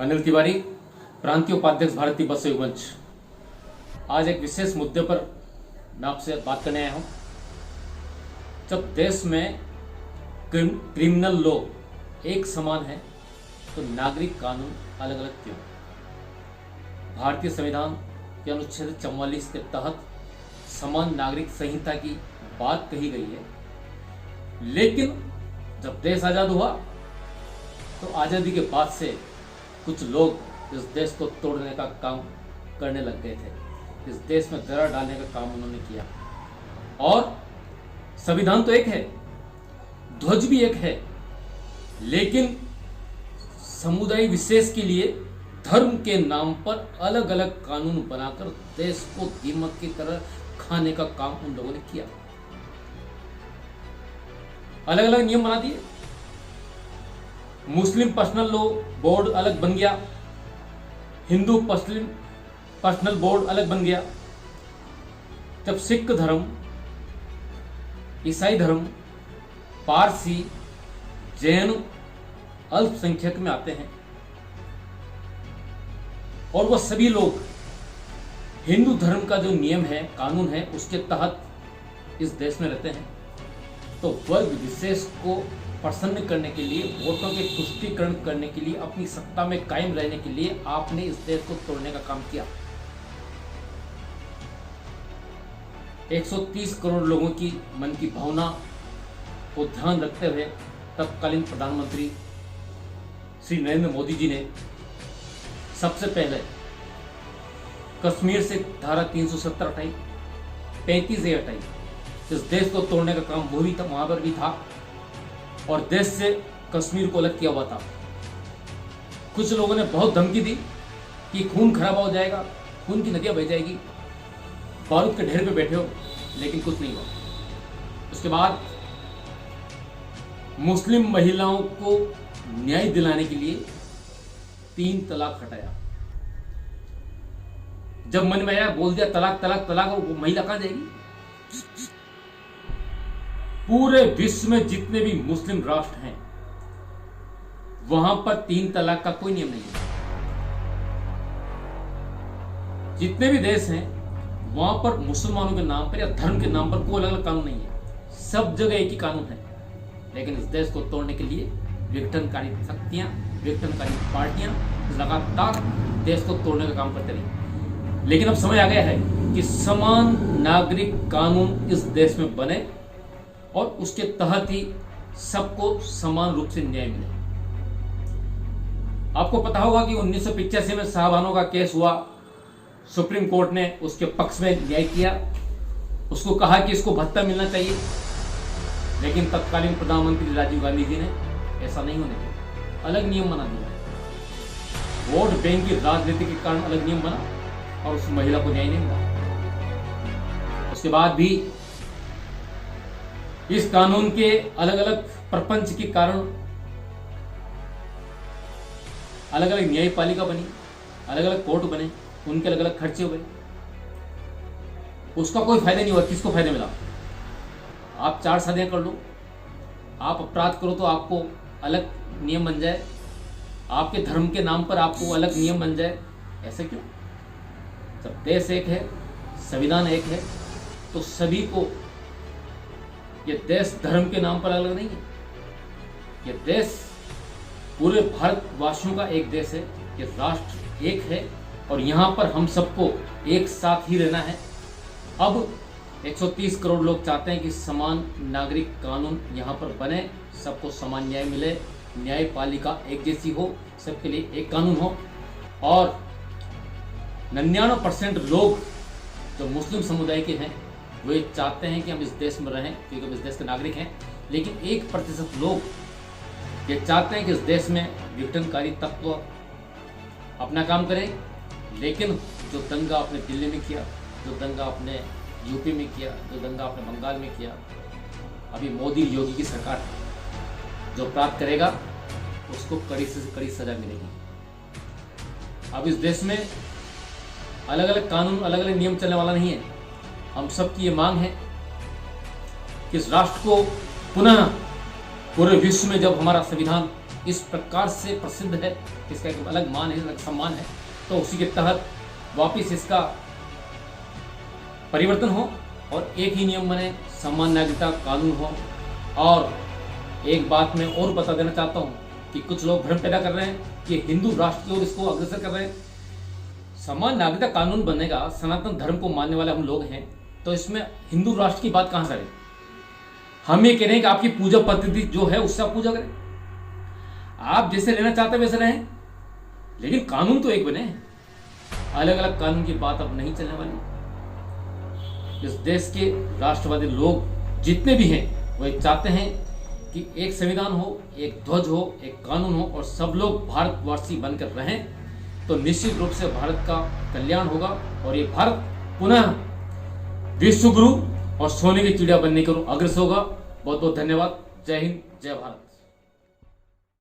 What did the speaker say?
अनिल तिवारी, प्रांतीय उपाध्यक्ष भारतीय बस सहयोग मंच। आज एक विशेष मुद्दे पर मैं आपसे बात करने आया हूं। जब देश में क्रिमिनल लॉ एक समान है तो नागरिक कानून अलग अलग क्यों? भारतीय संविधान के अनुच्छेद 44 के तहत समान नागरिक संहिता की बात कही गई है, लेकिन जब देश आजाद हुआ तो आजादी के बाद से कुछ लोग इस देश को तोड़ने का काम करने लग गए थे। इस देश में दरार डालने का काम उन्होंने किया। और संविधान तो एक है, ध्वज भी एक है, लेकिन समुदाय विशेष के लिए धर्म के नाम पर अलग अलग कानून बनाकर देश को दीमक की तरह खाने का काम उन लोगों ने किया। अलग अलग नियम बना दिए। मुस्लिम पर्सनल लॉ बोर्ड अलग बन गया, हिंदू पर्सनल बोर्ड अलग बन गया। जब सिख धर्म, ईसाई धर्म, पारसी, जैन अल्पसंख्यक में आते हैं और वह सभी लोग हिंदू धर्म का जो नियम है, कानून है, उसके तहत इस देश में रहते हैं, तो वर्ग विशेष को प्रसन्न करने के लिए, वोटों के तुष्टीकरण करने के लिए, अपनी सत्ता में कायम रहने के लिए आपने इस देश को तोड़ने का काम किया। 130 करोड़ लोगों की मन की भावना को ध्यान रखते हुए तत्कालीन प्रधानमंत्री श्री नरेंद्र मोदी जी ने सबसे पहले कश्मीर से धारा 370 हटाई, 35 हटाई। इस देश को तोड़ने का काम वो भी था, वहां पर भी था, और देश से कश्मीर को अलग किया हुआ था। कुछ लोगों ने बहुत धमकी दी कि खून खराबा हो जाएगा, खून की नदियां बह जाएगी, बारूद के ढेर पे बैठे हो, लेकिन कुछ नहीं हुआ। उसके बाद मुस्लिम महिलाओं को न्याय दिलाने के लिए 3 तलाक हटाया। जब मन में आया बोल दिया तलाक तलाक तलाक, वो महिला कहां जाएगी? पूरे विश्व में जितने भी मुस्लिम राष्ट्र हैं वहां पर 3 तलाक का कोई नियम नहीं है। जितने भी देश हैं वहां पर मुसलमानों के नाम पर या धर्म के नाम पर कोई अलग अलग कानून नहीं है, सब जगह एक ही कानून है। लेकिन इस देश को तोड़ने के लिए विघटनकारी शक्तियां, विघटनकारी पार्टियां लगातार देश को तोड़ने का काम करते रही। लेकिन अब समय आ गया है कि समान नागरिक कानून इस देश में बने और उसके तहत ही सबको समान रूप से न्याय मिले। आपको पता होगा कि 1985 में शाहबानो का केस हुआ, सुप्रीम कोर्ट ने उसके पक्ष में न्याय किया, उसको कहा कि इसको भत्ता मिलना चाहिए, लेकिन तत्कालीन प्रधानमंत्री राजीव गांधी जी ने ऐसा नहीं होने दिया, अलग नियम बना दिया। वोट बैंक की राजनीति के कारण अलग नियम बना और उस महिला को न्याय नहीं मिला। उसके बाद भी इस कानून के अलग अलग प्रपंच के कारण अलग अलग न्यायपालिका बनी, अलग अलग कोर्ट बने, उनके अलग अलग खर्चे हुए। उसका कोई फायदा नहीं हुआ। किसको फायदा मिला? आप 4 शादियां कर लो, आप अपराध करो तो आपको अलग नियम बन जाए, आपके धर्म के नाम पर आपको अलग नियम बन जाए। ऐसे क्यों? जब देश एक है, संविधान एक है, तो सभी को, ये देश धर्म के नाम पर अलग नहीं है। ये देश पूरे भारतवासियों का एक देश है, ये राष्ट्र एक है और यहाँ पर हम सबको एक साथ ही रहना है। अब 130 करोड़ लोग चाहते हैं कि समान नागरिक कानून यहाँ पर बने, सबको समान न्याय मिले, न्यायपालिका एक जैसी हो, सबके लिए एक कानून हो। और 99% लोग जो मुस्लिम समुदाय के हैं वे चाहते हैं कि हम इस देश में रहें क्योंकि हम इस देश के नागरिक हैं। लेकिन 1% लोग ये चाहते हैं कि इस देश में विघटनकारी तत्व अपना काम करें। लेकिन जो दंगा आपने दिल्ली में किया, जो दंगा आपने यूपी में किया, जो दंगा आपने बंगाल में किया, अभी मोदी योगी की सरकार जो अपराध करेगा उसको कड़ी से कड़ी सजा मिलेगी। अब इस देश में अलग अलग कानून, अलग अलग नियम चलने वाला नहीं है। हम सबकी ये मांग है कि इस राष्ट्र को पुनः पूरे विश्व में जब हमारा संविधान इस प्रकार से प्रसिद्ध है, इसका एक अलग मान है, अलग सम्मान है, तो उसी के तहत वापिस इसका परिवर्तन हो और एक ही नियम बने, समान नागरिकता कानून हो। और एक बात मैं और बता देना चाहता हूँ कि कुछ लोग भ्रम पैदा कर रहे हैं कि हिंदू राष्ट्र की ओर इसको अग्रसर कर रहे हैं। समान नागरिकता कानून बनेगा, सनातन धर्म को मानने वाले हम लोग हैं, तो इसमें हिंदू राष्ट्र की बात कहाँ से रही? हम ये कह रहे हैं कि आपकी पूजा पद्धति जो है उससे आप पूजा करें, आप जैसे रहना चाहते हैं वैसे रहें, लेकिन कानून तो एक बने। अलग अलग कानून की बात अब नहीं चलने वाली। इस देश के राष्ट्रवादी लोग जितने भी हैं वह चाहते हैं कि एक संविधान हो, एक ध्वज हो, एक कानून हो और सब लोग भारतवासी बनकर रहें, तो निश्चित रूप से भारत का कल्याण होगा और ये भारत पुनः विश्व गुरु और सोने की चिड़िया बनने की ओर अग्रसर होगा। बहुत बहुत धन्यवाद। जय हिंद, जय भारत।